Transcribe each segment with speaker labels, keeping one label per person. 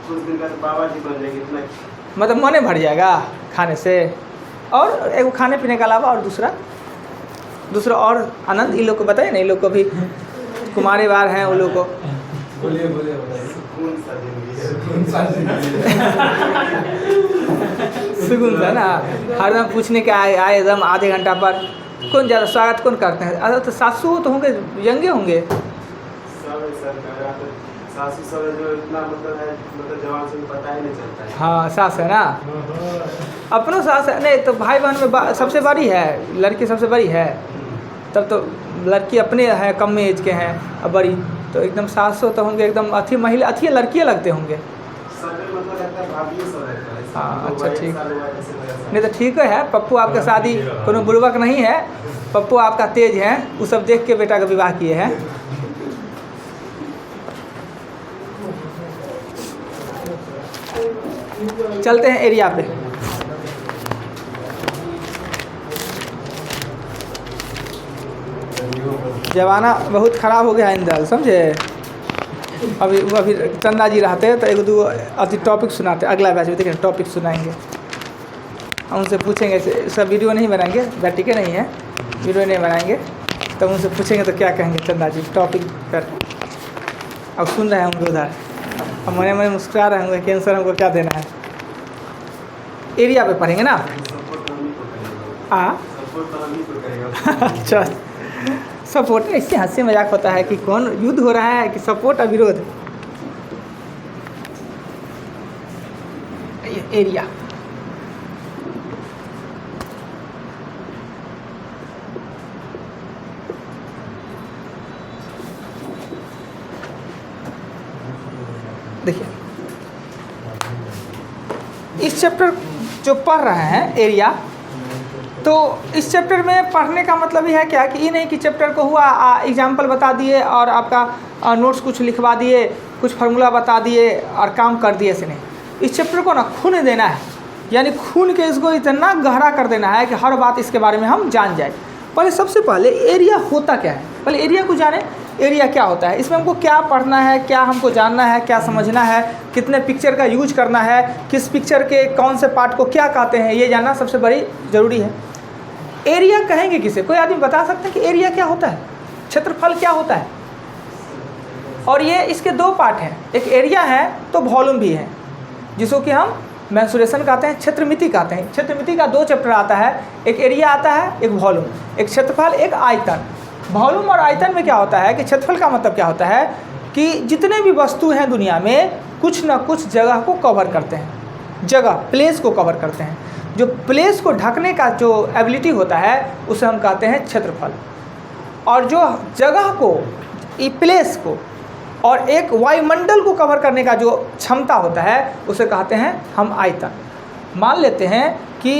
Speaker 1: कुछ दिन का बाबा जी बन जाएंगे इतना।
Speaker 2: मतलब मने भर जाएगा खाने से। और एक खाने पीने के अलावा और दूसरा और आनंद इन लोग को बताइए ना, इन लोग को भी कुमारी बार हैं उन लोग को।
Speaker 3: बोलिए
Speaker 1: सुकून सा जिंदगी है।
Speaker 2: सुकून सा ना, हरदम पूछने के आए एकदम आधे घंटा पर कौन ज़्यादा स्वागत कौन करते हैं? अरे तो सासू तो होंगे, यंगे होंगे
Speaker 1: सब सर का सासू सब जो इतना मतलब जवान से पता ही नहीं चलता है।
Speaker 2: हाँ सास है ना, अपनों सास है नहीं तो भाई बहन में सबसे बड़ी है लड़की, सबसे बड़ी है। तब तो लड़की अपने है कम में एज के हैं, अब बड़ी तो एकदम सास तो होंगे एकदम अथी महिला अथी लड़कियाँ लगते होंगे।
Speaker 1: सब मतलब रहता है भाभी सब रहता है।
Speaker 2: हाँ अच्छा ठीक, नहीं तो ठीक है। पप्पू आपका शादी कोनो बुड़बक नहीं है, पप्पू आपका तेज है, वो सब देख के बेटा का विवाह किए हैं। चलते हैं एरिया पे। जमाना बहुत ख़राब हो गया है इंदल, समझे। अभी चंदा जी रहते हैं तो एक दो अति टॉपिक सुनाते, अगला बैच में देखें टॉपिक सुनाएंगे, हम उनसे पूछेंगे। सब वीडियो नहीं बनाएंगे, बैठी के नहीं है, वीडियो नहीं बनाएंगे, तब तो उनसे पूछेंगे तो क्या कहेंगे चंदा जी टॉपिक पर। अब सुन रहे होंगे उधर, अब मने मने मुस्कुरा रहे होंगे, कैंसर हमको क्या देना है। एरिया पे पढ़ेंगे ना। अच्छा सपोर्ट, इससे हंसी मजाक होता है कि कौन युद्ध हो रहा है कि सपोर्ट और विरोध। एरिया देखिए, इस चैप्टर जो पढ़ रहे हैं एरिया, तो इस चैप्टर में पढ़ने का मतलब ये है क्या कि ये नहीं कि चैप्टर को हुआ एग्जाम्पल बता दिए और आपका नोट्स कुछ लिखवा दिए, कुछ फार्मूला बता दिए और काम कर दिए, ऐसे नहीं। इस चैप्टर को ना खून देना है, यानी खून के इसको इतना गहरा कर देना है कि हर बात इसके बारे में हम जान जाए। पहले सबसे पहले एरिया होता क्या है, पहले एरिया को जाने। एरिया क्या होता है, इसमें हमको क्या पढ़ना है, क्या हमको जानना है, क्या समझना है, कितने पिक्चर का यूज करना है, किस पिक्चर के कौन से पार्ट को क्या कहते हैं, ये जानना सबसे बड़ी ज़रूरी है। एरिया कहेंगे किसे, कोई आदमी बता सकते हैं कि एरिया क्या होता है, क्षेत्रफल क्या होता है। और ये इसके दो पार्ट हैं, एक एरिया है तो वॉल्यूम भी है, जिसको कि हम मेंसुरेशन कहते हैं, क्षेत्रमिति कहते हैं। क्षेत्रमिति का दो चैप्टर आता है, एक एरिया आता है, एक वॉल्यूम, एक क्षेत्रफल, एक आयतन। वॉल्यूम और आयतन में क्या होता है कि क्षेत्रफल का मतलब क्या होता है कि जितने भी वस्तु हैं दुनिया में कुछ ना कुछ जगह को कवर करते हैं, जगह प्लेस को कवर करते हैं। जो प्लेस को ढकने का जो एबिलिटी होता है उसे हम कहते हैं क्षेत्रफल। और जो जगह को, प्लेस को और एक वायुमंडल को कवर करने का जो क्षमता होता है उसे कहते हैं हम आयतन। मान लेते हैं कि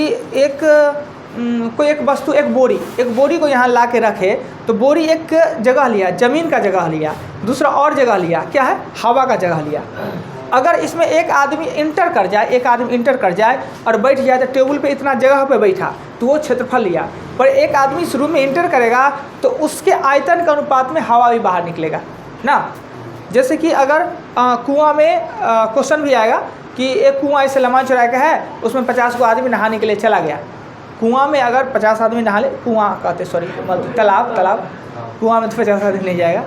Speaker 2: कोई एक वस्तु, एक बोरी को यहाँ ला के रखे, तो बोरी एक जगह लिया, ज़मीन का जगह लिया, दूसरा और जगह लिया, क्या है, हवा का जगह लिया। अगर इसमें एक आदमी इंटर कर जाए और बैठ जाए, तो टेबल पे इतना जगह पे बैठा तो वो क्षेत्रफल लिया। पर एक आदमी शुरू में इंटर करेगा तो उसके आयतन के अनुपात में हवा भी बाहर निकलेगा ना। जैसे कि अगर कुआं में क्वेश्चन भी आएगा कि एक कुआं ऐसे लंबा चौड़ा का है, उसमें 50 को आदमी नहाने के लिए चला गया। कुआं में अगर 50 आदमी नहा ले, कुआं कहते तालाब, कुआं में तो 50 आदमी नहीं जाएगा।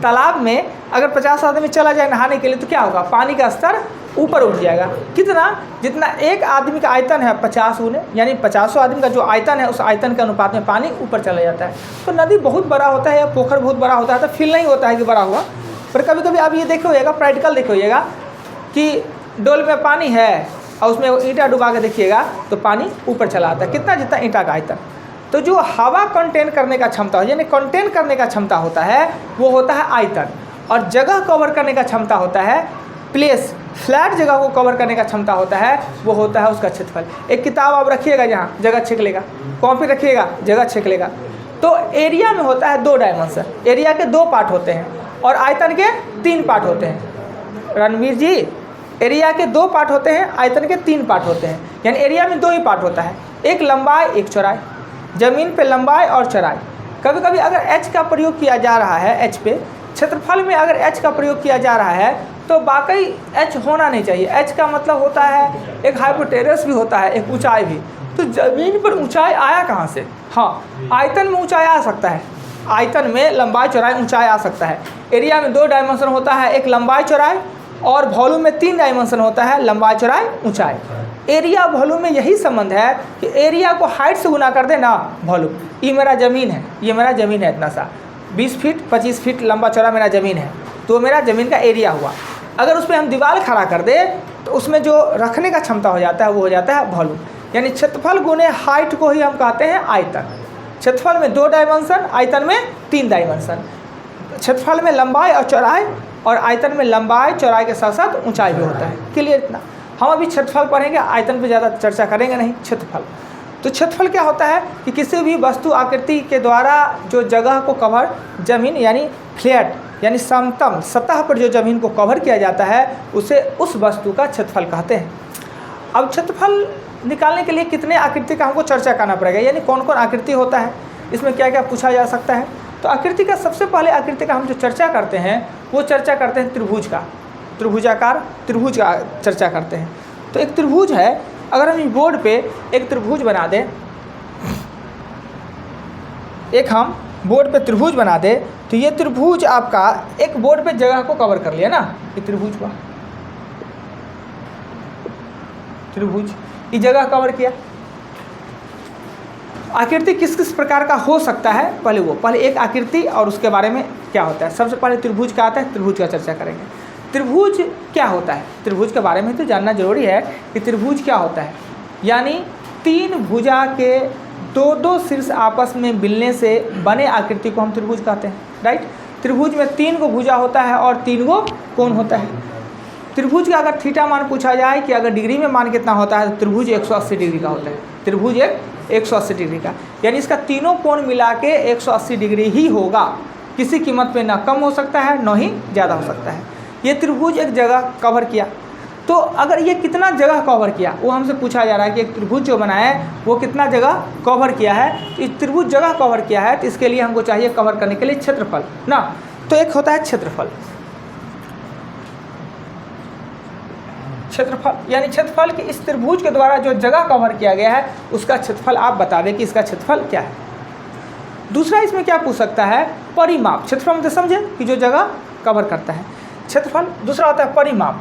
Speaker 2: तालाब में अगर 50 आदमी चला जाए नहाने के लिए तो क्या होगा, पानी का स्तर ऊपर उठ जाएगा। कितना, जितना एक आदमी का आयतन है 50 गुने, यानी 50 आदमी का जो आयतन है उस आयतन के अनुपात में पानी ऊपर चला जाता है। तो नदी बहुत बड़ा होता है या पोखर बहुत बड़ा होता है तो फील नहीं होता है कि बड़ा हुआ, पर कभी कभी आप ये देखे होइएगा, प्रैक्टिकल देखे होइएगा कि डोल में पानी है और उसमें ईंटा डुबा के देखिएगा तो पानी ऊपर चला आता है, कितना, जितना ईंटा का आयतन। तो जो हवा कंटेन करने का क्षमता, यानी कंटेन करने का क्षमता होता है वो होता है आयतन, और जगह कवर करने का क्षमता होता है प्लेस, फ्लैट जगह को कवर करने का क्षमता होता है वो होता है उसका क्षेत्रफल। एक किताब आप रखिएगा, यहाँ जगह छेक लेगा, कॉपी रखिएगा जगह छेक लेगा। तो एरिया में होता है 2 डायमेंशन, एरिया के 2 पार्ट होते हैं और आयतन के 3 पार्ट होते हैं। रणवीर जी, एरिया के 2 पार्ट होते हैं, आयतन के 3 पार्ट होते हैं। यानी एरिया में 2 ही पार्ट होता है, एक लंबाई एक चौड़ाई, ज़मीन पे लंबाई और चौड़ाई। कभी कभी अगर h का प्रयोग किया जा रहा है, h पे क्षेत्रफल में अगर h का प्रयोग किया जा रहा है तो वाकई एच होना नहीं चाहिए। एच का मतलब होता है एक हाइपोटेनस भी होता है, एक ऊंचाई भी। तो ज़मीन पर ऊंचाई आया कहाँ से? हाँ, आयतन में ऊंचाई आ सकता है, आयतन में लंबाई चौड़ाई ऊंचाई आ सकता है। एरिया में 2 डायमेंशन होता है, एक लंबाई चौड़ाई, और वॉल्यूम में 3 डायमेंशन होता है, लंबाई चौड़ाई ऊंचाई। एरिया वॉल्यूम में यही संबंध है कि एरिया को हाइट से गुना कर दे ना वॉल्यूम। ये मेरा ज़मीन है, ये मेरा ज़मीन है इतना सा, 20 फीट 25 फीट लंबा चौड़ा मेरा ज़मीन है, तो मेरा ज़मीन का एरिया हुआ। अगर उस पर हम दीवार खड़ा कर दे तो उसमें जो रखने का क्षमता हो जाता है वो हो जाता है वॉल्यूम। यानी क्षेत्रफल गुने हाइट को ही हम कहते हैं आयतन। क्षेत्रफल में 2 डायमेंशन, आयतन में 3 डायमेंशन। क्षेत्रफल में लंबाई और चौड़ाई, और आयतन में लंबाई चौड़ाई के साथ साथ ऊंचाई भी होता है। क्लियर इतना? हम अभी क्षेत्रफल पढ़ेंगे, आयतन पे ज़्यादा चर्चा करेंगे नहीं। क्षेत्रफल, तो क्षेत्रफल क्या होता है कि किसी भी वस्तु आकृति के द्वारा जो जगह को कवर, जमीन यानी फ्लैट यानी समतल सतह पर जो ज़मीन को कवर किया जाता है उसे उस वस्तु का क्षेत्रफल कहते हैं। अब क्षेत्रफल निकालने के लिए कितने आकृति का हमको चर्चा करना पड़ेगा, यानी कौन कौन आकृति होता है, इसमें क्या क्या पूछा जा सकता है। तो आकृति का सबसे पहले आकृति का हम जो चर्चा करते हैं वो चर्चा करते हैं त्रिभुज का, त्रिभुजाकार त्रिभुज का चर्चा करते हैं। तो एक त्रिभुज है, अगर हम इस बोर्ड पे एक त्रिभुज बना दें, एक हम बोर्ड पे त्रिभुज बना दें, तो ये त्रिभुज आपका एक बोर्ड पे जगह को कवर कर लिया ना, ये त्रिभुज हुआ, त्रिभुज ये जगह कवर किया। आकृति किस किस प्रकार का हो सकता है, पहले एक आकृति और उसके बारे में क्या होता है। सबसे पहले त्रिभुज का आता है, त्रिभुज का चर्चा करेंगे। त्रिभुज क्या होता है, त्रिभुज के बारे में तो जानना जरूरी है कि त्रिभुज क्या होता है। यानी 3 भुजा के 2-2 शीर्ष आपस में मिलने से बने आकृति को हम त्रिभुज कहते हैं, राइट। त्रिभुज में 3 गो भुजा होता है और 3 गो कोण होता है। त्रिभुज का अगर थीटा मान पूछा जाए कि अगर डिग्री में मान कितना होता है, तो त्रिभुज 180 डिग्री का होता है। त्रिभुज 180 डिग्री का, यानी इसका तीनों कोण मिला के 180 डिग्री ही होगा, किसी कीमत पे ना कम हो सकता है न ही ज़्यादा हो सकता है। ये त्रिभुज एक जगह कवर किया, तो अगर ये कितना जगह कवर किया वो हमसे पूछा जा रहा है कि एक त्रिभुज जो बनाया है वो कितना जगह कवर किया है। तो इस त्रिभुज जगह कवर किया है, तो इसके लिए हमको चाहिए कवर करने के लिए क्षेत्रफल ना। तो एक होता है क्षेत्रफल, क्षेत्रफल यानी क्षेत्रफल कि इस त्रिभुज के द्वारा जो जगह कवर किया गया है उसका क्षेत्रफल आप बता दें कि इसका क्षेत्रफल क्या है। दूसरा इसमें क्या पूछ सकता है, परिमाप। क्षेत्रफल मतलब समझे कि जो जगह कवर करता है क्षेत्रफल। दूसरा होता है परिमाप।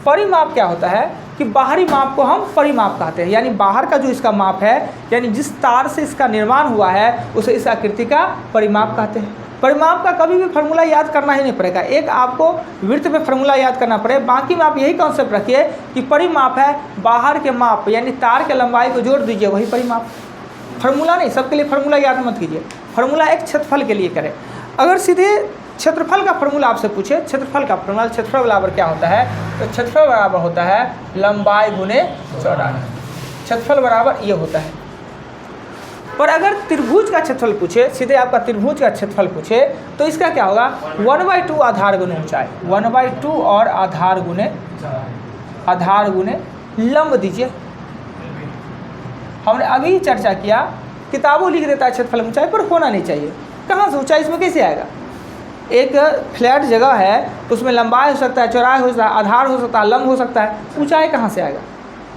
Speaker 2: परिमाप क्या होता है कि बाहरी माप को हम परिमाप कहते हैं, यानी बाहर का जो इसका माप है, यानी जिस तार से इसका निर्माण हुआ है उसे इस आकृति का परिमाप कहते हैं। परिमाप का कभी भी फार्मूला याद करना ही नहीं पड़ेगा, एक आपको वृत्त में फार्मूला याद करना पड़ेगा, बाकी में आप यही कॉन्सेप्ट रखिए कि परिमाप है बाहर के माप, यानी तार के लंबाई को जोड़ दीजिए वही परिमाप। फार्मूला नहीं, सबके लिए फार्मूला याद मत कीजिए, फार्मूला एक क्षेत्रफल के लिए करें। अगर सीधे क्षेत्रफल का फार्मूला आपसे पूछे, क्षेत्रफल का फार्मूला, क्षेत्रफल बराबर क्या होता है, तो क्षेत्रफल बराबर होता है लंबाई गुने चौड़ाई। क्षेत्रफल बराबर ये होता है। और अगर त्रिभुज का क्षेत्रफल पूछे, सीधे आपका त्रिभुज का क्षेत्रफल पूछे, तो इसका क्या होगा, 1/2 आधार गुने ऊंचाई, 1/2 और आधार गुने लंब दीजिए। हमने अभी चर्चा किया, किताबों लिख देता है क्षेत्रफल ऊंचाई, पर होना नहीं चाहिए। कहाँ से ऊंचाई इसमें कैसे आएगा? एक फ्लैट जगह है तो उसमें लंबाई हो सकता है, चौड़ाई हो सकता है, आधार हो सकता है, लंब हो सकता है, ऊंचाई कहाँ से आएगा?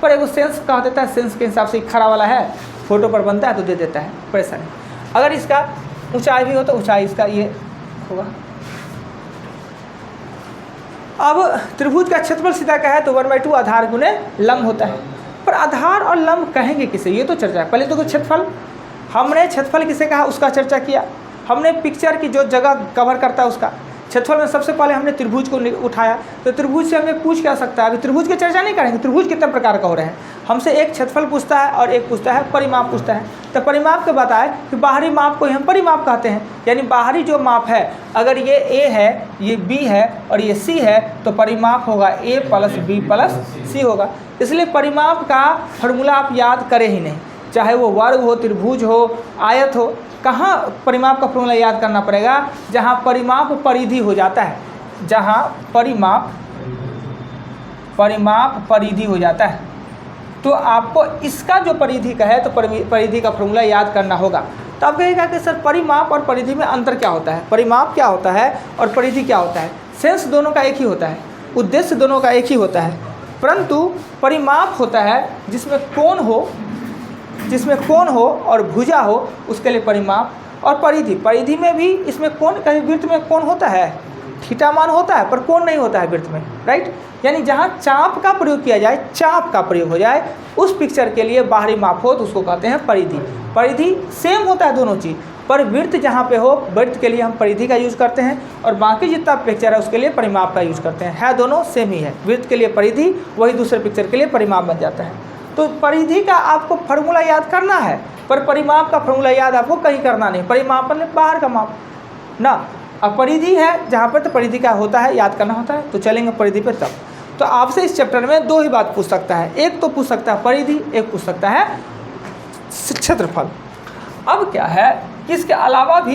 Speaker 2: पर एक सेंस कहा देता है, सेंस के हिसाब से खड़ा वाला है, फोटो पर बनता है तो दे देता है, परेशानी। अगर इसका ऊंचाई भी हो तो ऊंचाई इसका ये होगा। अब त्रिभुज का क्षेत्रफल सीधा का है तो 1/2 आधार गुने लंब होता है। पर आधार और लंब कहेंगे किसे, ये तो चर्चा है। पहले तो क्षेत्रफल, हमने क्षेत्रफल किसे कहा उसका चर्चा किया। हमने पिक्चर की जो जगह कवर करता है उसका क्षेत्रफल में सबसे पहले हमने त्रिभुज को उठाया। तो त्रिभुज से हमें पूछ क्या सकता है, अभी त्रिभुज की चर्चा नहीं करेंगे, त्रिभुज कितने प्रकार का हो रहे हैं। हमसे एक क्षेत्रफल पूछता है और एक पूछता है परिमाप पूछता है। तो परिमाप के बताए कि बाहरी माप को हम परिमाप कहते हैं, यानी बाहरी जो माप है, अगर ये A है, ये B है और ये C है, तो परिमाप होगा A + B + C होगा। इसलिए परिमाप का फॉर्मूला आप याद करें ही नहीं, चाहे वो वर्ग हो, त्रिभुज हो, आयत हो। कहाँ परिमाप का फॉर्मूला याद करना पड़ेगा, जहाँ परिमाप परिधि हो जाता है, जहाँ परिमाप परिधि हो जाता है, तो आपको इसका जो परिधि का है तो परिधि का फॉर्मूला याद करना होगा। तो आप कहेगा कि सर परिमाप और परिधि में अंतर क्या होता है, परिमाप क्या होता है और परिधि क्या होता है। सेंस दोनों का एक ही होता है, उद्देश्य दोनों का एक ही होता है, परंतु परिमाप होता है जिसमें कोण हो और भुजा हो, उसके लिए परिमाप। और परिधि में भी इसमें कोण, कहीं वृत्त में कोण होता है, थीटा मान होता है पर कोण नहीं होता है वृत्त में, राइट। यानी जहाँ चाप का प्रयोग किया जाए, चाप का प्रयोग हो जाए, उस पिक्चर के लिए बाहरी माप हो तो उसको कहते हैं परिधि। परिधि सेम होता है दोनों चीज़, पर वृत्त जहाँ पे हो, वृत्त के लिए हम परिधि का यूज़ करते हैं और बाकी जितना पिक्चर है उसके लिए परिमाप का यूज़ करते हैं। है दोनों सेम ही है, वृत्त के लिए परिधि, वही दूसरे पिक्चर के लिए परिमाप बन जाता है। तो परिधि का आपको फार्मूला याद करना है, पर परिमाप का फार्मूला याद आपको कहीं करना नहीं। परिमाप मतलब बाहर का माप ना, अब परिधि है जहाँ पर, तो परिधि का होता है, याद करना होता है। तो चलेंगे परिधि पर तब। तो आपसे इस चैप्टर में दो ही बात पूछ सकता है, एक तो पूछ सकता है परिधि, एक पूछ सकता है क्षेत्रफल। अब क्या है, इसके अलावा भी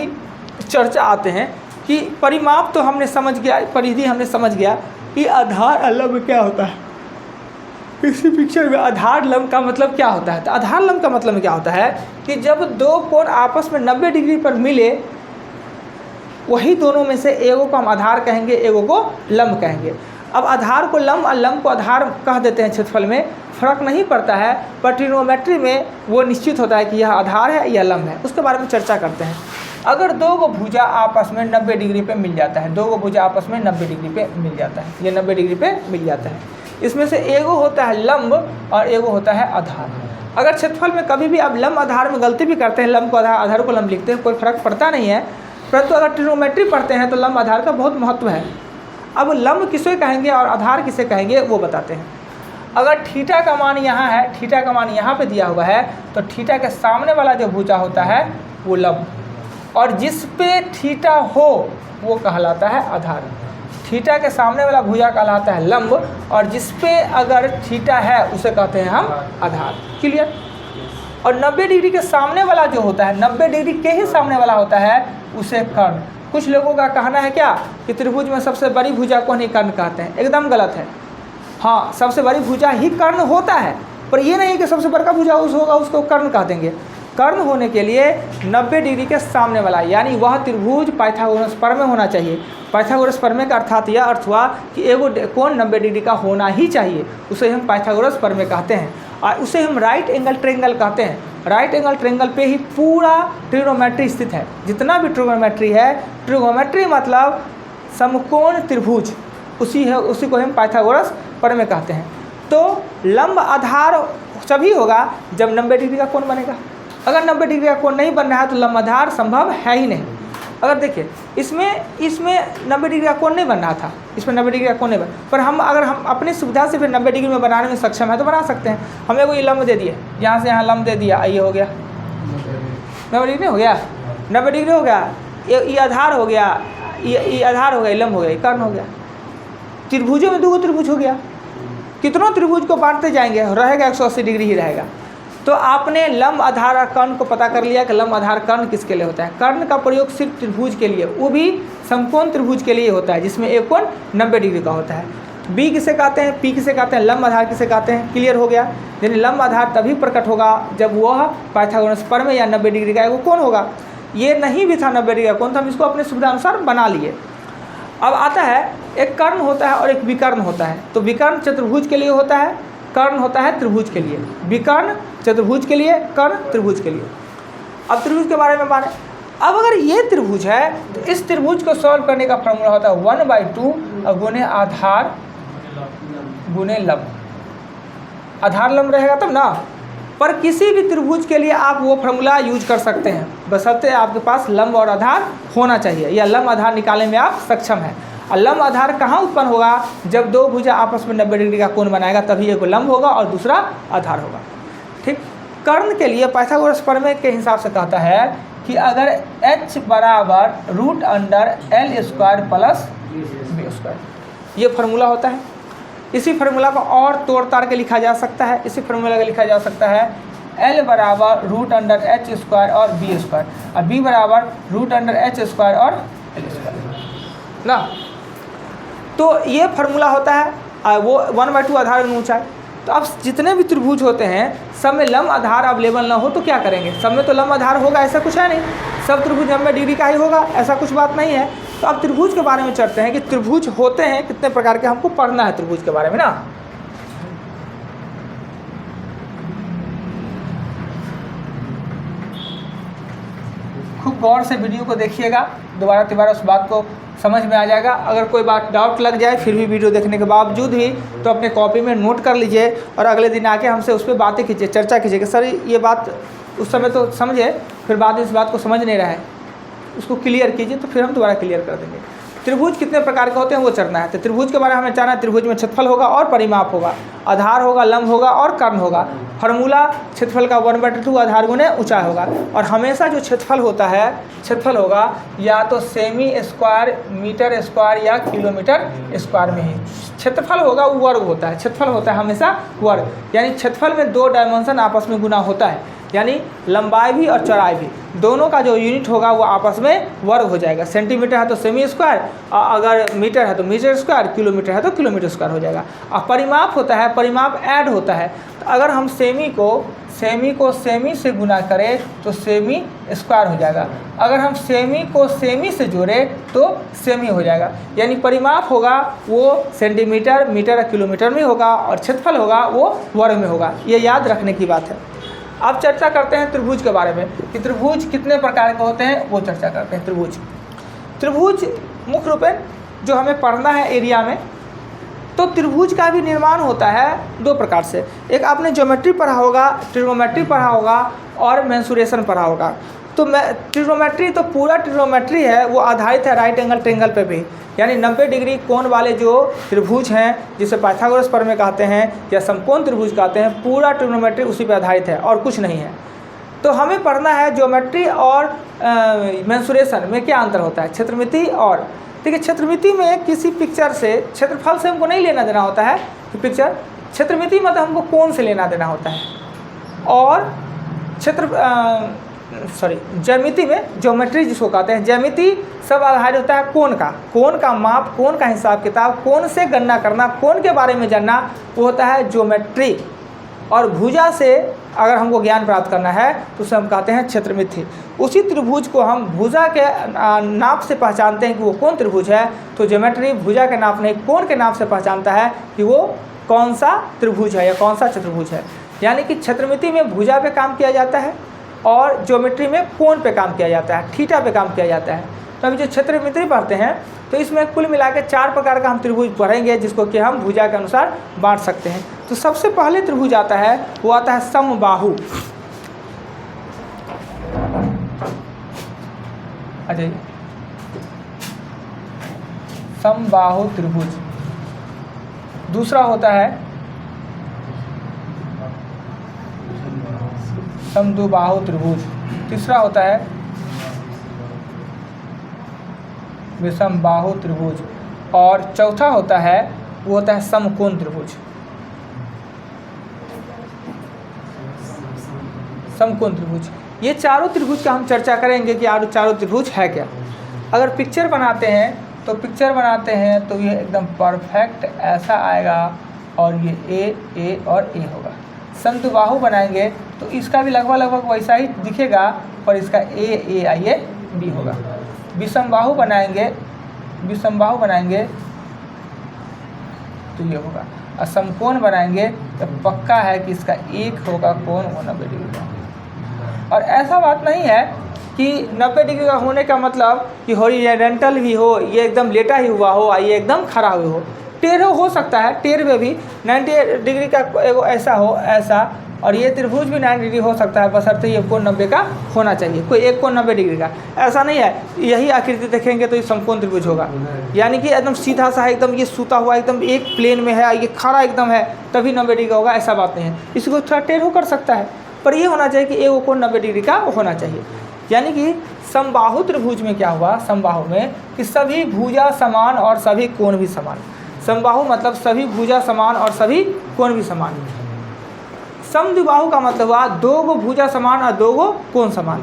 Speaker 2: चर्चा आते हैं कि परिमाप तो हमने समझ गया, परिधि हमने समझ गया कि आधार लंब क्या होता है। इसी पिक्चर में आधार लंब का मतलब क्या होता है। तो आधार लंब का मतलब क्या होता है कि जब दो कोण आपस में 90 डिग्री पर मिले, वही दोनों में से एगो को हम आधार कहेंगे, एगो को लंब कहेंगे। अब आधार को लंब और लंब को आधार कह देते हैं क्षेत्रफल में, फर्क नहीं पड़ता है, पर ट्रिग्नोमेट्री में वो निश्चित होता है कि यह आधार है या लंब है। उसके बारे में चर्चा करते हैं। अगर दो गो भुजा आपस में 90 डिग्री पे मिल जाता है, दो गो भुजा आपस में 90 डिग्री पे मिल जाता है, ये 90 डिग्री पे मिल जाता है, इसमें से एगो होता है लंब और एगो होता है आधार। अगर क्षेत्रफल में कभी भी आप लंब आधार में गलती भी करते हैं, लंब को आधार, आधार को लंब लिखते हैं, कोई फर्क पड़ता नहीं है, परंतु अगर ट्रिग्नोमेट्री पढ़ते हैं तो लंब आधार का बहुत महत्व है। अब लंब किसे कहेंगे और आधार किसे कहेंगे वो बताते हैं। अगर थीटा का मान यहाँ है, थीटा का मान यहाँ पे दिया हुआ है, तो थीटा के सामने वाला जो भुजा होता है वो लंब, और जिस पे थीटा हो वो कहलाता है आधार। थीटा के सामने वाला भुजा कहलाता है लंब, और जिस पे अगर थीटा है उसे कहते हैं हम आधार। क्लियर। और 90 डिग्री के सामने वाला जो होता है, 90 डिग्री के ही सामने वाला होता है, उसे कर्ण। कुछ लोगों का कहना है क्या कि त्रिभुज में सबसे बड़ी भुजा को नहीं कर्ण कहते हैं, एकदम गलत है। हाँ, सबसे बड़ी भुजा ही कर्ण होता है, पर ये नहीं कि सबसे बड़का भुजा होगा उसको कर्ण कह देंगे। कर्ण होने के लिए 90 डिग्री के सामने वाला, यानी वह त्रिभुज पाइथागोरस प्रमेय होना चाहिए। पाइथागोरस प्रमेय का अर्थात यह अर्थ हुआ कि एगो कोण 90 डिग्री का होना ही चाहिए, उसे हम पाइथागोरस प्रमेय कहते हैं, और उसे हम राइट एंगल ट्रायंगल कहते हैं। राइट एंगल ट्रायंगल पे ही पूरा ट्रिग्नोमेट्री स्थित है। जितना भी ट्रिग्नोमेट्री है, ट्रिग्नोमेट्री मतलब समकोण त्रिभुज, उसी को हम पाइथागोरस प्रमेय कहते हैं। तो लंब आधार तभी होगा जब 90 डिग्री का कोण बनेगा। अगर 90 डिग्री का कोण नहीं बन रहा है तो लंब आधार संभव है ही नहीं। अगर देखिए इसमें 90 डिग्री का कोण नहीं बन रहा था, इसमें 90 डिग्री का कोण नहीं बन, पर अगर हम अपनी सुविधा से फिर 90 डिग्री में बनाने में सक्षम है तो बना सकते हैं। हमें को ये लंब दे दिए, यहाँ से यहाँ लंब दे दिया, ये हो गया 90 डिग्री हो गया, 90 डिग्री हो गया, ये आधार हो गया, ये आधार हो गया, लंब हो गया, कर्ण हो गया। त्रिभुजों में 2 त्रिभुज हो गया, कितनों त्रिभुज को बांटते जाएंगे, रहेगा 180 डिग्री ही रहेगा। तो आपने लंब आधार और कर्ण को पता कर लिया कि लंब आधार कर्ण किसके लिए होता है। कर्ण का प्रयोग सिर्फ त्रिभुज के लिए, वो भी समकोण त्रिभुज के लिए होता है जिसमें एक कोण 90 डिग्री का होता है। बी किसे कहते हैं, पी किसे कहते हैं, लंब आधार किसे कहते हैं। क्लियर हो गया। यानी लंब आधार तभी प्रकट होगा जब वह पाइथागोरस प्रमेय या 90 डिग्री का एक कोण होगा। ये नहीं भी था 90 डिग्री का कोण, तो हम इसको अपने सुविधा अनुसार बना लिए। अब आता है एक कर्ण होता है और एक विकर्ण होता है। तो विकर्ण चतुर्भुज के लिए होता है, कर्ण होता है त्रिभुज के लिए। विकर्ण चतुर्भुज के लिए, कर्ण त्रिभुज के लिए। अब त्रिभुज के बारे में माने, अब अगर ये त्रिभुज है तो इस त्रिभुज को सॉल्व करने का फॉर्मूला होता है 1/2 गुने आधार गुने लंब। आधार लंब रहेगा तब ना। पर किसी भी त्रिभुज के लिए आप वो फॉर्मूला यूज कर सकते हैं, बशर्ते आपके पास लंब और आधार होना चाहिए, या लंब आधार निकालने में आप सक्षम हैं। और लंब आधार कहाँ उत्पन्न होगा, जब दो भुजा आपस में 90 डिग्री का कोण बनाएगा, तभी एक लंब होगा और दूसरा आधार होगा। ठीक। कर्ण के लिए पाइथागोरस प्रमेय के हिसाब से कहता है कि अगर h बराबर √L² प्लस b², ये फार्मूला होता है। इसी फार्मूला को और तोड़ ताड़ के लिखा जा सकता है। इसी फार्मूला का लिखा जा सकता है L बराबर √h² और b², और b बराबर √h² और l² ना। तो ये फार्मूला होता है, वो 1/2 आधार गुना ऊंचाई। तो अब जितने भी त्रिभुज होते हैं सब में लंब आधार अवेलेबल ना हो तो क्या करेंगे, सब में तो लंब आधार होगा ऐसा कुछ है नहीं। सब त्रिभुज 90 डिग्री का ही होगा ऐसा कुछ बात नहीं है। तो अब त्रिभुज के बारे में चलते हैं कि त्रिभुज होते हैं कितने प्रकार के, हमको पढ़ना है त्रिभुज के बारे में ना। खूब गौर से वीडियो को देखिएगा, दोबारा तिबारा उस बात को समझ में आ जाएगा। अगर कोई बात डाउट लग जाए फिर भी वीडियो देखने के बावजूद भी तो अपने कॉपी में नोट कर लीजिए और अगले दिन आके हमसे उस पर बातें कीजिए, चर्चा कीजिए कि सर ये बात उस समय तो समझे, फिर बाद में इस बात को समझ नहीं रहा है, उसको क्लियर कीजिए तो फिर हम दोबारा क्लियर कर देंगे। त्रिभुज कितने प्रकार के होते हैं वो चलना है। तो त्रिभुज के बारे में हमें जानना है। त्रिभुज में क्षेत्रफल होगा और परिमाप होगा, आधार होगा, लंब होगा और कर्ण होगा। फार्मूला क्षेत्रफल का 1/2 आधार गुणे ऊंचाई होगा। और हमेशा जो क्षेत्रफल होता है, क्षेत्रफल होगा या तो सेमी स्क्वायर, मीटर स्क्वायर या किलोमीटर स्क्वायर में ही क्षेत्रफल होगा, वो वर्ग होता है। क्षेत्रफल होता है हमेशा वर्ग, यानी क्षेत्रफल में 2 डायमेंशन आपस में गुना होता है, यानी लंबाई भी और चौड़ाई भी, दोनों का जो यूनिट होगा वो आपस में वर्ग हो जाएगा। सेंटीमीटर है तो सेमी स्क्वायर, अगर मीटर है तो मीटर स्क्वायर, किलोमीटर है तो किलोमीटर स्क्वायर हो जाएगा। और परिमाप होता है, परिमाप ऐड होता है। तो अगर हम सेमी को सेमी से गुना करें तो सेमी स्क्वायर हो जाएगा, अगर हम सेमी को सेमी से जोड़ें तो सेमी हो जाएगा। यानी परिमाप होगा वो सेंटीमीटर, मीटर या किलोमीटर में होगा और क्षेत्रफल होगा वो वर्ग में होगा। ये याद रखने की बात है। अब चर्चा करते हैं त्रिभुज के बारे में कि त्रिभुज कितने प्रकार के होते हैं, वो चर्चा करते हैं। त्रिभुज मुख्य रूप से जो हमें पढ़ना है एरिया में, तो त्रिभुज का भी निर्माण होता है 2 प्रकार से। एक आपने ज्योमेट्री पढ़ा होगा, ट्रिग्नोमेट्री पढ़ा होगा और मेंसुरेशन पढ़ा होगा। तो ट्रिग्नोमेट्री तो पूरा ट्रिग्नोमेट्री है वो आधारित है राइट एंगल ट्रायंगल पे भी, यानी 90 डिग्री कोण वाले जो त्रिभुज हैं जिसे पाइथागोरस प्रमेय कहते हैं या समकोण त्रिभुज कहते हैं, पूरा ट्रिग्नोमेट्री उसी पे आधारित है और कुछ नहीं है। तो हमें पढ़ना है ज्योमेट्री और मेंसुरेशन में क्या अंतर होता है, क्षेत्रमिति और, ठीक है। क्षेत्रमिति में किसी पिक्चर से क्षेत्रफल से हमको नहीं लेना देना होता है कि पिक्चर, क्षेत्रमिति मतलब हमको कोण से लेना देना होता है। और ज्यामिति में, ज्योमेट्री जिसको कहते हैं, ज्यामिति सब आधारित होता है कोण का माप, कोण का हिसाब किताब, कोण से गणना करना, कोण के बारे में जानना, वो होता है ज्योमेट्री। और भुजा से अगर हमको ज्ञान प्राप्त करना है तो उसे हम कहते हैं क्षेत्रमिति। उसी त्रिभुज को हम भुजा के नाप से पहचानते हैं कि वो कौन त्रिभुज है। तो ज्योमेट्री भुजा के नाप नहीं, कोण के नाप से पहचानता है कि वो कौन सा त्रिभुज है या कौन सा चतुर्भुज है। यानी कि क्षेत्रमिति में भुजा पे काम किया जाता है और ज्योमेट्री में कोण पे काम किया जाता है, थीटा पे काम किया जाता है। तो अभी जो क्षेत्रमिति पढ़ते हैं तो इसमें कुल मिला के 4 प्रकार का हम त्रिभुज पढ़ेंगे जिसको कि हम भुजा के अनुसार बांट सकते हैं। तो सबसे पहले त्रिभुज आता है वो आता है समबाहु। अजय, समबाहु त्रिभुज। दूसरा होता है समद्विबाहु त्रिभुज। तीसरा होता है विषमबाहु त्रिभुज और चौथा होता है वो होता है समकोण त्रिभुज। समकोण त्रिभुज, ये चारों त्रिभुज का हम चर्चा करेंगे कि चारों त्रिभुज है क्या। अगर पिक्चर बनाते हैं तो ये एकदम परफेक्ट ऐसा आएगा और ये ए और ए होगा। समद्विबाहु बनाएंगे तो इसका भी लगभग वैसा ही दिखेगा पर इसका ए आइए बी होगा। विषमबाहु बनाएंगे तो ये होगा। और समकोण बनाएंगे तो पक्का है कि इसका एक होगा कोण वो 90 डिग्री का। और ऐसा बात नहीं है कि 90 डिग्री का होने का मतलब कि हॉरिजॉन्टल भी हो, ये एकदम लेटा ही हुआ हो, ये एकदम खड़ा हुआ हो। टेढ़ा हो सकता है, टेढ़ में भी 90 डिग्री का एगो ऐसा हो, ऐसा, और ये त्रिभुज भी 90 डिग्री हो सकता है, बशर्ते ये कोण 90 का होना चाहिए। कोई एक कोण 90 डिग्री का ऐसा नहीं है। यही आकृति देखेंगे तो ये समकोण त्रिभुज होगा, यानी कि एकदम सीधा सा है, एकदम ये सूता हुआ एकदम एक प्लेन में है, ये खड़ा एकदम है तभी 90 डिग्री का होगा, ऐसा बात नहीं है। इसको थोड़ा टेढ़ कर सकता है पर ये होना चाहिए कि एक कोण 90 डिग्री का होना चाहिए। यानी कि समबाहु त्रिभुज में क्या हुआ, समबाहु में कि सभी भुजा समान और सभी कोण भी समान। समबाहु मतलब सभी भुजा समान और सभी कोण भी समान। समद्विबाहु का मतलब हुआ 2 गो भुजा समान और 2 गो कोण समान।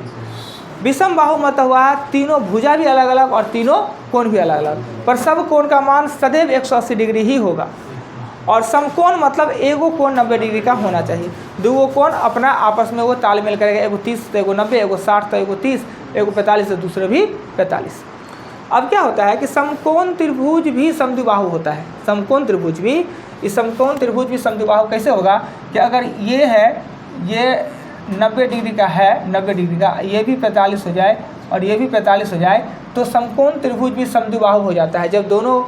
Speaker 2: विषमबाहु मतलब हुआ तीनों भुजा भी अलग अलग और तीनों कोण भी अलग अलग, पर सब कोण का मान सदैव 180 डिग्री ही होगा। और समकोण मतलब एगो कोण 90 डिग्री का होना चाहिए। 2 कोण अपना आपस में वो तालमेल करेगा, एगो 30 तो एगो 90, एगो 60 तो एगो 30, एगो 45 तो दूसरे भी 45। अब क्या होता है कि समकोण त्रिभुज भी समद्विबाहु होता है। समकोण त्रिभुज भी, इस समकोण त्रिभुज भी समद्विबाहु कैसे होगा कि अगर ये है, ये 90 डिग्री का है, 90 डिग्री का, ये भी 45 हो जाए और ये भी 45 हो जाए, तो समकोण त्रिभुज भी समद्विबाहु हो जाता है। जब दोनों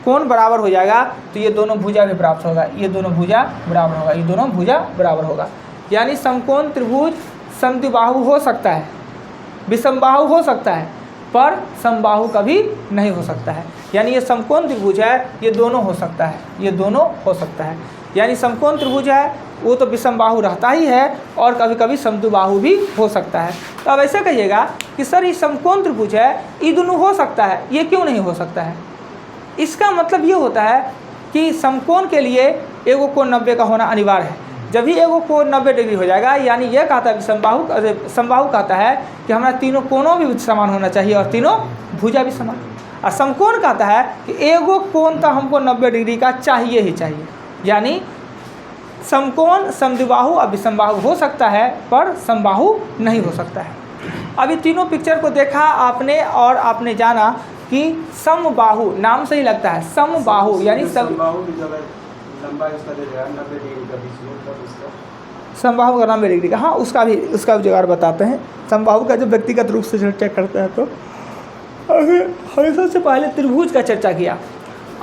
Speaker 2: कोण बराबर हो जाएगा तो ये दोनों भुजा भी प्राप्त होगा, ये दोनों भुजा बराबर होगा, ये दोनों भुजा बराबर होगा। यानी समकोण त्रिभुज समद्विबाहु हो सकता है, विषमबाहु हो सकता है, पर समबाहु कभी नहीं हो सकता है। यानी ये समकोण त्रिभुज है, ये दोनों हो सकता है, ये दोनों हो सकता है। यानी समकोण त्रिभुज है वो तो विषमबाहु रहता ही है और कभी कभी समद्विबाहु भी हो सकता है। तो अब ऐसे कहिएगा कि सर ये समकोण त्रिभुज है, ये दोनों हो सकता है, ये क्यों नहीं हो सकता है? इसका मतलब ये होता है कि समकोण के लिए एगो कोण 90 का होना अनिवार्य है। जब भी एगो कोण 90 डिग्री हो जाएगा, यानी यह कहता है समबाहु कहता है कि हमारा तीनों कोणों भी समान होना चाहिए और तीनों भुजा भी समान। और समकोण कहता है कि एगो कोण तो हमको 90 डिग्री का चाहिए ही चाहिए। यानी समकोण समद्विबाहु और विषमबाहु हो सकता है पर समबाहु नहीं हो सकता है। अभी तीनों पिक्चर को देखा आपने और आपने जाना कि समबाहु नाम से ही लगता है, समबाहु यानी
Speaker 1: समबाहु की जगह लंबाई उसका दे देगा 90 डिग्री का बीच में, तब उसका
Speaker 2: समबाहु का 90 डिग्री का, हाँ उसका भी जुगाड़ बताते हैं। समबाहु का जब व्यक्तिगत रूप से चर्चा करते हैं तो हमने सबसे पहले त्रिभुज का चर्चा किया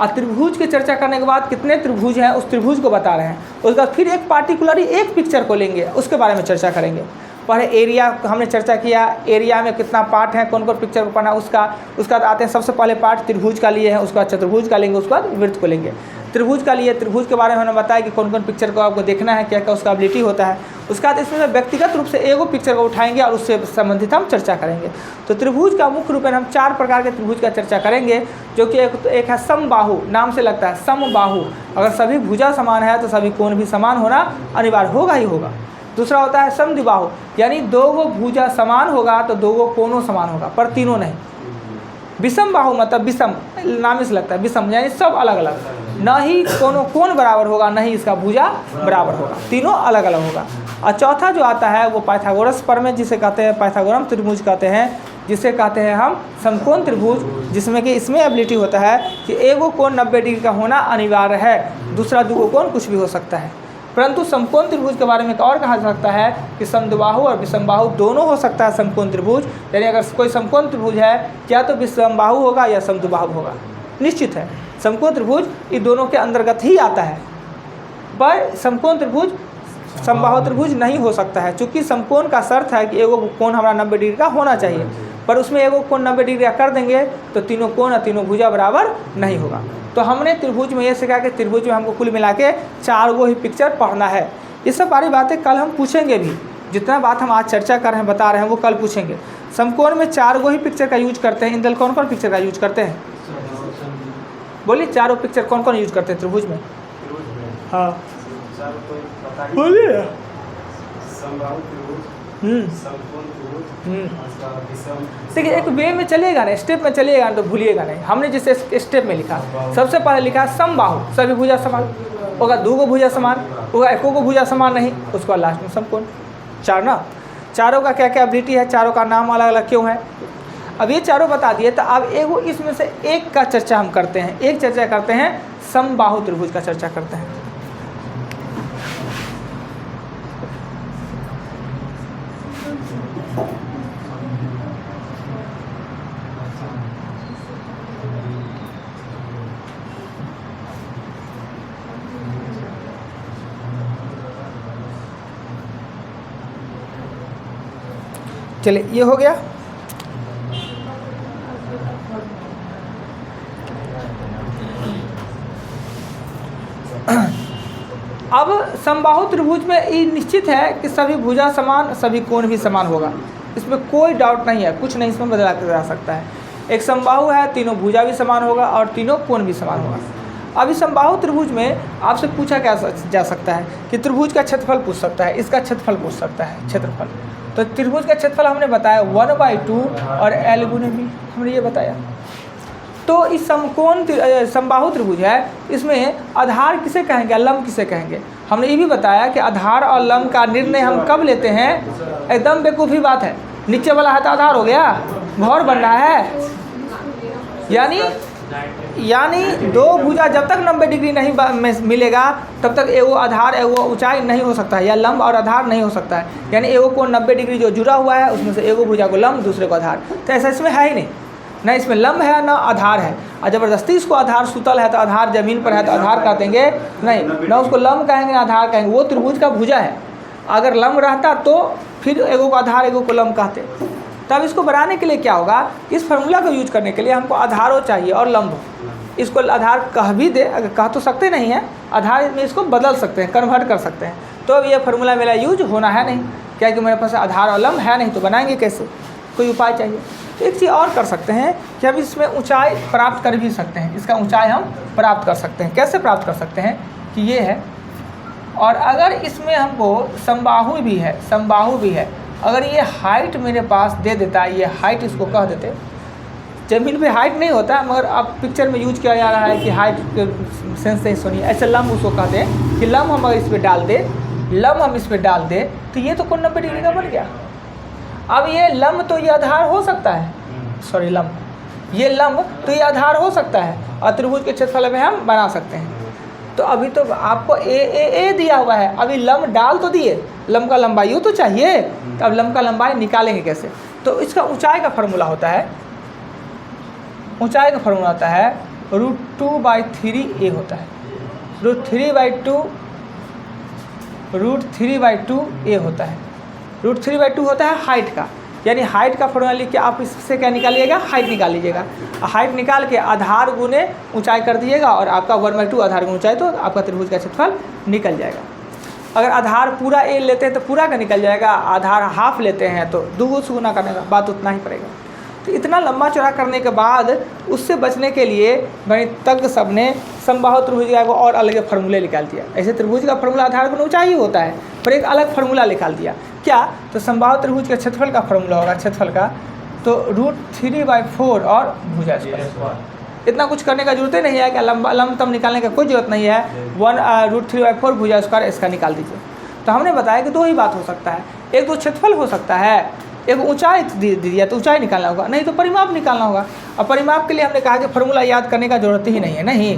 Speaker 2: और त्रिभुज की चर्चा करने के बाद कितने त्रिभुज हैं उस त्रिभुज को बता रहे हैं। उसके बाद फिर एक पार्टिकुलरली एक पिक्चर को लेंगे, उसके बारे में चर्चा करेंगे। पहले एरिया हमने चर्चा किया, एरिया में कितना पार्ट है, कौन कौन पिक्चर को पढ़ना उसका। उसके बाद आते हैं सबसे पहले पार्ट त्रिभुज का लिए है, उसके बाद चतुर्भुज का लेंगे, उसके बाद वृत्त को लेंगे। त्रिभुज का लिए त्रिभुज के बारे में हमने बताया कि कौन कौन पिक्चर को आपको देखना है, क्या क्या उसका एबिलिटी होता है। उसके बाद इसमें व्यक्तिगत रूप से एगो पिक्चर को उठाएंगे और उससे संबंधित हम चर्चा करेंगे। तो त्रिभुज का मुख्य रूप में हम 4 प्रकार के त्रिभुज का चर्चा करेंगे, जो कि एक है समबाहु, नाम से लगता है समबाहु। अगर सभी भुजा समान है तो सभी कोण भी समान होना अनिवार्य होगा ही होगा। दूसरा होता है समद्विबाहु, यानी 2 भुजा समान होगा तो 2 कोणों समान होगा पर तीनों नहीं। विषमबाहु मतलब विषम नाम से लगता है, विषम यानी सब अलग अलग, न ही कोनो कोण बराबर होगा न ही इसका भुजा बराबर होगा, तीनों अलग अलग होगा। और चौथा जो आता है वो पाइथागोरस प्रमेय जिसे कहते हैं, पाइथागोरम त्रिभुज कहते हैं, जिसे कहते हैं हम समकोण त्रिभुज, जिसमें कि इसमें एबिलिटी होता है कि एगो कोण 90 डिग्री का होना अनिवार्य है, दूसरा 2 कोण कुछ भी हो सकता है। परंतु समकोण त्रिभुज के बारे में और कहा जा सकता है कि समद्विबाहु और विषमबाहु दोनों हो सकता है समकोण त्रिभुज। यानी अगर कोई समकोण त्रिभुज है क्या तो विषमबाहु होगा या समद्विबाहु होगा, निश्चित है। समकोण त्रिभुज इन दोनों के अंतर्गत ही आता है, पर समकोण त्रिभुज समबाहु त्रिभुज नहीं हो सकता है, चूँकि समकोण का शर्त है कि एगो कोण हमारा 90 डिग्री का होना चाहिए, पर उसमें एगो कोण 90 डिग्री का कर देंगे तो तीनों कोण और तीनों भुजा बराबर नहीं होगा। तो हमने त्रिभुज में ये सीखा कि त्रिभुज में हमको कुल मिला के 4 ही पिक्चर पढ़ना है। ये सब सारी बातें कल हम पूछेंगे भी, जितना बात हम आज चर्चा कर रहे हैं बता रहे हैं वो कल पूछेंगे। समकोण में 4 ही पिक्चर का यूज करते हैं। इंदल कौन कौन पिक्चर का यूज करते हैं? बोलिए 4 पिक्चर कौन कौन यूज करते हैं त्रिभुज में? हाँ बोलिए। देखिए एक वे में चलिएगा ना, स्टेप में चलिएगा ना तो भूलिएगा नहीं। हमने जिस स्टेप में लिखा, सबसे पहले लिखा समबाहु, सभी भुजा समान होगा, 2 भुजा समान होगा, 1 भुजा समान नहीं, उसको लास्ट में समकोण। 4 ना, चारों का क्या क्या एबिलिटी है, चारों का नाम अलग अलग क्यों है, अब ये चारों बता दिए। तो अब एगो इसमें से एक का चर्चा हम करते हैं, एक चर्चा करते हैं समबाहु त्रिभुज का चर्चा करते हैं। चलिए ये हो गया। अब समबाहु त्रिभुज में ये निश्चित है कि सभी भुजा समान, सभी कोण भी समान होगा, इसमें कोई डाउट नहीं है, कुछ नहीं इसमें बदला जा सकता है। एक समबाहु है, तीनों भुजा भी समान होगा और तीनों कोण भी समान होगा। अब इस समबाहु त्रिभुज में आपसे पूछा क्या जा सकता है कि त्रिभुज का क्षेत्रफल पूछ सकता है, इसका क्षेत्रफल पूछ सकता है, क्षेत्रफल। तो त्रिभुज का क्षेत्रफल हमने बताया 1/2 और L गुने B, हमने ये बताया। तो इस समकोण समबाहु त्रिभुज है, इसमें आधार किसे कहेंगे, लंब किसे कहेंगे। हमने ये भी बताया कि आधार और लंब का निर्णय हम कब लेते हैं, एकदम बेवकूफ़ी बात है। नीचे वाला है तो आधार हो गया, भौर बन रहा है, यानी दो भुजा जब तक 90 डिग्री नहीं मिलेगा तब तक एगो आधार एगो ऊंचाई नहीं हो सकता है, या लंब और आधार नहीं हो सकता है। यानी एगो को 90 डिग्री जो जुड़ा हुआ है उसमें से एगो भुजा को लंब दूसरे को आधार, तो ऐसा इसमें है ही नहीं, ना इसमें लंब है ना आधार है। और ज़बरदस्ती इसको आधार सुतल है तो आधार ज़मीन पर है तो आधार कह देंगे नहीं, ना उसको लंब कहेंगे ना आधार कहेंगे, वो त्रिभुज का भुजा है। अगर लंब रहता तो फिर एगो को आधार एगो को लंब कहते। तब इसको बनाने के लिए क्या होगा, इस फार्मूला को यूज करने के लिए हमको आधारो चाहिए और लंब हो। इसको आधार कह भी दे, अगर कह तो सकते नहीं है, आधार में इसको बदल सकते हैं, कन्वर्ट कर सकते हैं। तो अब ये फार्मूला मेरा यूज होना है नहीं, क्या कि मेरे पास आधार और लंब है नहीं, तो बनाएंगे कैसे, कोई उपाय चाहिए। तो एक चीज़ और कर सकते हैं कि हम इसमें ऊंचाई प्राप्त कर भी सकते हैं, इसका ऊंचाई हम प्राप्त कर सकते हैं। कैसे प्राप्त कर सकते हैं कि ये है, और अगर इसमें हमको समबाहु भी है, समबाहु भी है, अगर ये हाइट मेरे पास दे देता है, ये हाइट इसको कह देते, जमीन पे हाइट नहीं होता मगर अब पिक्चर में यूज किया जा रहा है कि हाइट सेंस से सुनिए, ऐसे लंब उसको कहते हैं कि लंब हम अगर इस पर डाल दे, लंब हम इस पर डाल दे तो ये तो कोण 90 डिग्री का बन गया। अब ये लंब तो ये आधार हो सकता है, सॉरी लंब, ये लंब तो ये आधार हो सकता है और त्रिभुज के क्षेत्रफल में हम बना सकते हैं। तो अभी तो आपको ए दिया हुआ है, अभी लंब डाल तो दिए, लंब का लंबाई तो चाहिए, तो अब लंब का लंबाई निकालेंगे कैसे। तो इसका ऊंचाई का फार्मूला होता है, ऊंचाई का फार्मूला होता है √2/3a होता है, √3/2a होता है। √3/2 होता है हाइट का, यानी हाइट का फॉर्मूला लिख के आप इससे क्या निकालिएगा, हाइट निकाल लीजिएगा। हाइट निकाल के आधार गुने ऊंचाई कर दिएगा और आपका 1/2 आधार गुना ऊंचाई, तो आपका त्रिभुज का क्षेत्रफल निकल जाएगा। अगर आधार पूरा ए लेते हैं तो पूरा का निकल जाएगा, आधार हाफ लेते हैं तो 2 से गुना करने का बात उतना ही पड़ेगा। तो इतना लंबा चौड़ा करने के बाद उससे बचने के लिए गणितज्ञ सब ने समबाहु त्रिभुज का और अलग फार्मूले निकाल दिया। ऐसे त्रिभुज का फार्मूला आधार गुना ऊंचाई ही होता है, पर एक अलग फार्मूला निकाल दिया। क्या, तो समबाहु त्रिभुज के क्षेत्रफल का फार्मूला होगा, क्षेत्रफल का तो √3/4 और भुजा स्क्वायर। इतना कुछ करने का जरूरत ही नहीं है कि लंब तम निकालने का कोई जरूरत नहीं है, 1√3/4 भुजा स्क्वायर इसका निकाल दीजिए। तो हमने बताया कि 2 ही बात हो सकता है, एक तो क्षेत्रफल हो सकता है, एक ऊंचाई दे दिया तो ऊंचाई निकालना होगा, नहीं तो परिमाप निकालना होगा। और परिमाप के लिए हमने कहा कि फार्मूला याद करने का जरूरत ही नहीं है, नहीं,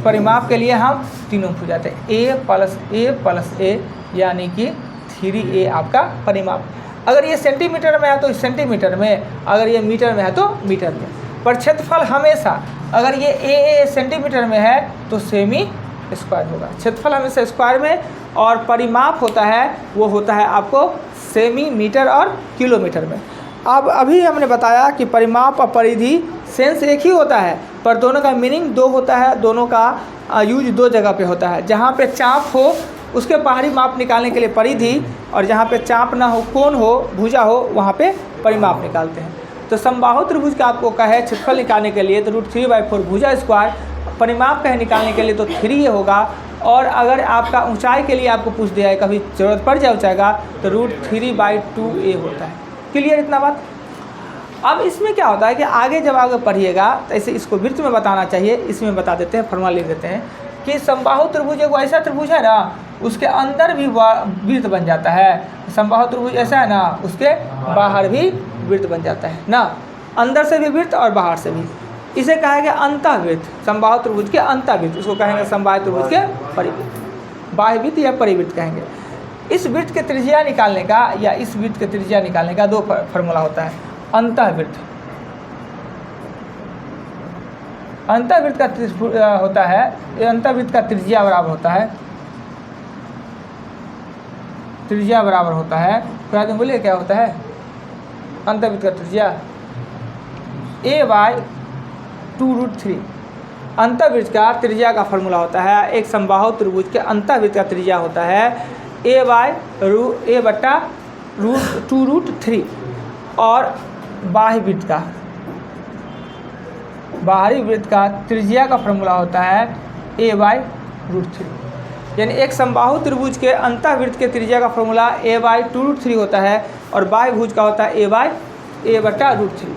Speaker 2: परिमाप के लिए हम तीनों हो जाते हैं, a+a+a यानी कि 3a आपका परिमाप। अगर ये सेंटीमीटर में है तो सेंटीमीटर में, अगर ये मीटर में है तो मीटर में। पर क्षेत्रफल हमेशा, अगर ये a सेंटीमीटर में है तो सेमी स्क्वायर होगा, क्षेत्रफल हमेशा स्क्वायर में, और परिमाप होता है वो होता है आपको सेमी, मीटर और किलोमीटर में। अब अभी हमने बताया कि परिमाप और परिधि सेंस एक ही होता है, पर दोनों का मीनिंग 2 होता है, दोनों का यूज 2 जगह पे होता है। जहाँ पे चाप हो उसके बाहरी माप निकालने के लिए परिधि, और जहाँ पे चाप ना हो, कोण हो, भुजा हो, वहाँ पे परिमाप निकालते हैं। तो समबाहु त्रिभुज का आपको कहे क्षेत्रफल निकालने के लिए तो √3/4 भुजा स्क्वायर, परिमाप कहे निकालने के लिए तो 3a होगा, और अगर आपका ऊंचाई के लिए आपको पूछ दिया है, कभी ज़रूरत पड़ जाएगा तो √3/2a होता है। क्लियर इतना बात। अब इसमें क्या होता है कि आगे जब आगे पढ़िएगा तो ऐसे इसको वृत्त में बताना चाहिए, इसमें बता देते हैं, फॉर्मूला लिख देते हैं कि समबाहु त्रिभुज एक ऐसा त्रिभुज है ना, उसके अंदर भी वृत्त बन जाता है। समबाहु त्रिभुज ऐसा है ना, उसके बाहर भी वृत्त बन जाता है ना, अंदर से भी वृत्त और बाहर से भी। इसे कहेंगे अंतःवृत्त, समबाहु त्रिभुज के अंतःवृत्त, इसको कहेंगे समबाहु त्रिभुज के परिवृत्त, बाह्यवृत्त या परिवृत्त कहेंगे। इस वृत्त के त्रिज्या निकालने का या इस वृत्त के त्रिज्या निकालने का 2 फार्मूला होता है। अंतःवृत्त, अंतःवृत्त का होता है, अंतःवृत्त का त्रिज्या बराबर होता है, त्रिज्या बराबर होता है, फिर आगे बोलिए क्या होता है अंतःवृत्त का त्रिज्या, a/2√3। अंतःवृत्त का त्रिज्या का फार्मूला होता है, एक समबाहु त्रिभुज के अंतःवृत्त का त्रिज्या होता है a/2√3, और बाह्य वृत्त का, बाहरी वृत्त का त्रिज्या का फार्मूला होता है a/√3। यानी एक समबाहु त्रिभुज के अंतःवृत्त के त्रिज्या का फार्मूला a/2√3 होता है, और बाह्य भुज का होता है a/√3।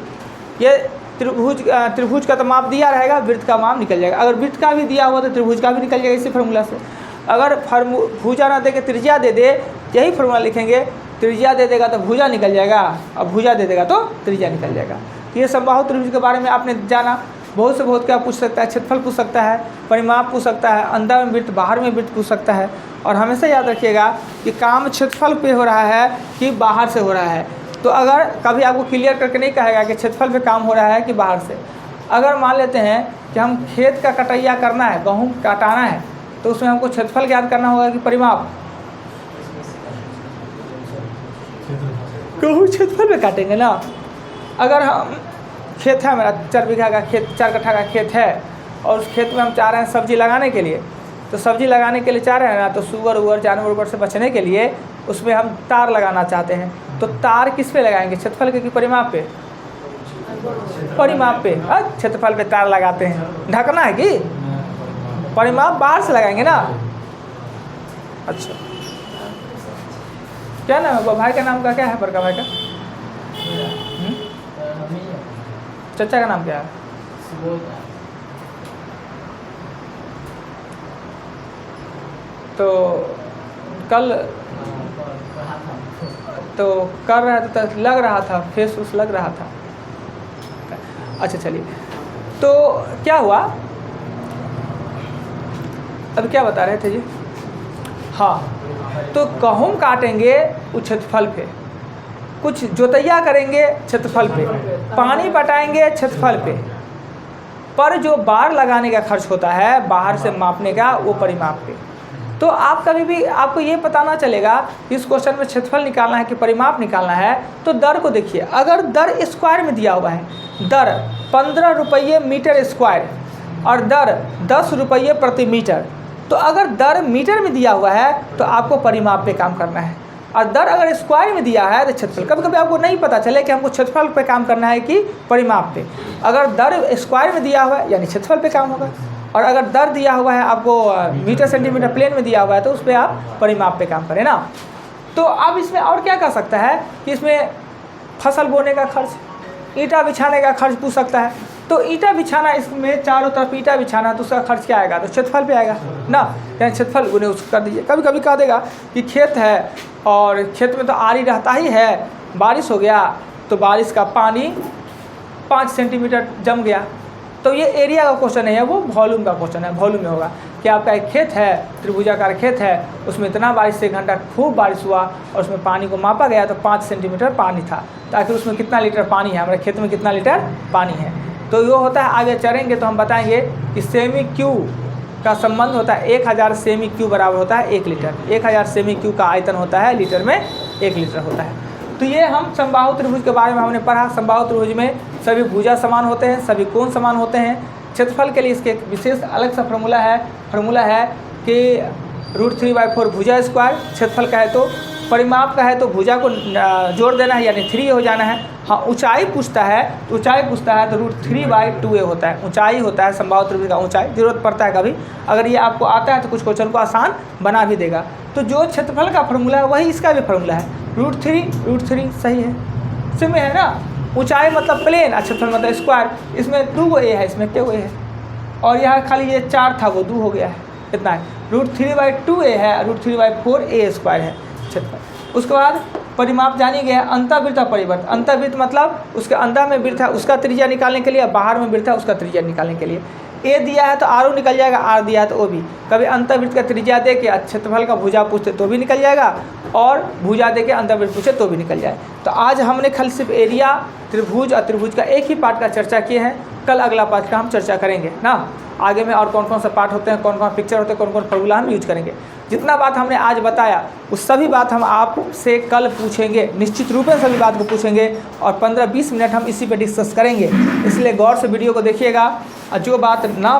Speaker 2: ये त्रिभुज का तो माप दिया रहेगा, वृत्त का माप निकल जाएगा। अगर वृत्त का भी दिया हुआ तो त्रिभुज का भी निकल जाएगा इसी फार्मूला से। अगर भुजा ना दे के त्रिज्या दे दे, यही फार्मूला लिखेंगे, त्रिज्या दे देगा तो भुजा निकल जाएगा, और भुजा दे देगा तो त्रिज्या निकल जाएगा। तो ये समबाहु त्रिभुज के बारे में आपने जाना। बहुत से बहुत क्या पूछ सकता है, क्षेत्रफल पूछ सकता है, परिमाप पूछ सकता है, अंदर में वृत्त बाहर में वृत्त पूछ सकता है। और हमेशा याद रखिएगा कि काम क्षेत्रफल पे हो रहा है कि बाहर से हो रहा है। तो अगर कभी आपको क्लियर करके नहीं कहेगा कि क्षेत्रफल पे काम हो रहा है कि बाहर से। अगर मान लेते हैं कि हम खेत का कटैया करना है, गेहूँ काटाना है, तो उसमें हमको क्षेत्रफल ज्ञात करना होगा कि परिमाप। गेहूँ क्षेत्रफल में काटेंगे ना। अगर हम खेत है, मेरा 4 बीघा का खेत, 4 कट्ठा का खेत है, और उस खेत में हम चाह रहे हैं सब्जी लगाने के लिए, तो सब्जी लगाने के लिए चाह रहे हैं ना, तो सुअर उअर जानवर उवर से बचने के लिए उसमें हम तार लगाना चाहते हैं। तो तार किस पे लगाएंगे, क्षेत्रफल के कि परिमाप पे? परिमाप पे। क्षेत्रफल पे तार लगाते हैं, ढकना है कि परिमाप बाहर से लगाएंगे ना। अच्छा, क्या नाम है भाई का? नाम का क्या है बड़का भाई का? चाचा का नाम क्या है? तो कल तो कर रहा था, तो लग रहा था, फेस उस लग रहा था। अच्छा चलिए, तो क्या हुआ, अब क्या बता रहे थे जी? हाँ, तो गेहूँ काटेंगे उस क्षेत्रफल पे, कुछ जोतैया करेंगे क्षेत्रफल पे, पानी पटाएंगे क्षेत्रफल पे, पर जो बार लगाने का खर्च होता है बाहर से मापने का, वो परिमाप पे। तो आप कभी भी आपको ये पता ना चलेगा कि इस क्वेश्चन में क्षेत्रफल निकालना है कि परिमाप निकालना है, तो दर को देखिए। अगर दर स्क्वायर में दिया हुआ है, दर 15 रुपये मीटर स्क्वायर और दर 10 रुपये प्रति मीटर, तो अगर दर मीटर में दिया हुआ है तो आपको परिमाप पे काम करना है, और दर अगर स्क्वायर में दिया है तो क्षेत्रफल। कभी कभी आपको नहीं पता चले कि हमको क्षेत्रफल पे काम करना है कि परिमाप पे। अगर दर स्क्वायर में दिया हुआ है यानी क्षेत्रफल पे काम होगा, और अगर दर दिया हुआ है आपको मीटर सेंटीमीटर प्लेन में दिया हुआ है तो उस पर आप परिमाप पे काम करें ना। तो अब इसमें और क्या कर सकता है कि इसमें फसल बोने का खर्च, ईंटा बिछाने का खर्च पूछ सकता है। तो ईंटा बिछाना, इसमें चारों तरफ ईंटा बिछाना, तो उसका खर्च क्या आएगा? तो क्षेत्रफल पे आएगा ना, यानी क्षेत्रफल गुने उसको कर दीजिए। कभी कभी कह देगा कि खेत है और खेत में तो आरी रहता ही है, बारिश हो गया तो बारिश का पानी 5 सेंटीमीटर जम गया, तो ये एरिया का क्वेश्चन नहीं है, वो वॉल्यूम का क्वेश्चन है। वॉल्यूम में होगा कि आपका एक खेत है, त्रिभुजाकार खेत है, उसमें इतना बारिश से 1 घंटा खूब बारिश हुआ और उसमें पानी को मापा गया तो 5 सेंटीमीटर पानी था, ताकि उसमें कितना लीटर पानी है, हमारे खेत में कितना लीटर पानी है। तो ये होता है, आगे चलेंगे तो हम बताएंगे कि सेमी क्यू का संबंध होता है 1000 सेमी क्यू बराबर होता है 1 लीटर। 1000 सेमी क्यू का आयतन होता है, लीटर में 1 लीटर होता है। तो ये हम समबाहु त्रिभुज के बारे में हमने पढ़ा। समबाहु त्रिभुज में सभी भुजा समान होते हैं, सभी कोण समान होते हैं। क्षेत्रफल के लिए इसके एक विशेष अलग सा फार्मूला है कि √3/4 भुजा स्क्वायर। क्षेत्रफल का है तो, परिमाप का है तो भुजा को जोड़ देना है यानी 3 हो जाना है। हाँ, ऊंचाई पूछता है तो √3/2a होता है, ऊंचाई होता है समबाहु त्रिभुज का ऊंचाई। जरूरत पड़ता है कभी, अगर ये आपको आता है तो कुछ क्वेश्चन को आसान बना भी देगा। तो जो क्षेत्रफल का फार्मूला है वही इसका भी फार्मूला है, √3 सही है, सिम्पल है ना। ऊंचाई मतलब प्लेन, क्षेत्रफल मतलब स्क्वायर। इसमें 2 ए है, इसमें क्या है, और यहाँ खाली ये 4 था वो 2 हो गया है, इतना है। √3/2a है, √3/4a स्क्वायर है क्षेत्रफल। उसके बाद परिमाप जानी गया, अंतःवृत्त और परिवर्त। अंतःवृत्त मतलब उसके अंदर में वृत्त है उसका त्रिज्या निकालने के लिए, बाहर में वृत्त है उसका त्रिज्या निकालने के लिए। ए दिया है तो आर निकल जाएगा, आर दिया है तो ओ भी। कभी अंतःवृत्त का त्रिज्या दे के क्षेत्रफल का भुजा पूछते तो भी निकल जाएगा, और भुजा दे के अंतःवृत्त पूछे तो भी निकल जाए। तो आज हमने खाली सिर्फ एरिया, त्रिभुज और त्रिभुज का एक ही पार्ट का चर्चा किए हैं। कल अगला पार्ट का हम चर्चा करेंगे ना। आगे में और कौन कौन सा पार्ट होते हैं, कौन कौन पिक्चर होते हैं, कौन कौन फार्मूला हम यूज करेंगे। जितना बात हमने आज बताया उस सभी बात हम आपसे कल पूछेंगे, निश्चित रूप से सभी बात को पूछेंगे, और 15-20 मिनट हम इसी पे डिस्कस करेंगे। इसलिए गौर से वीडियो को देखिएगा, और जो बात ना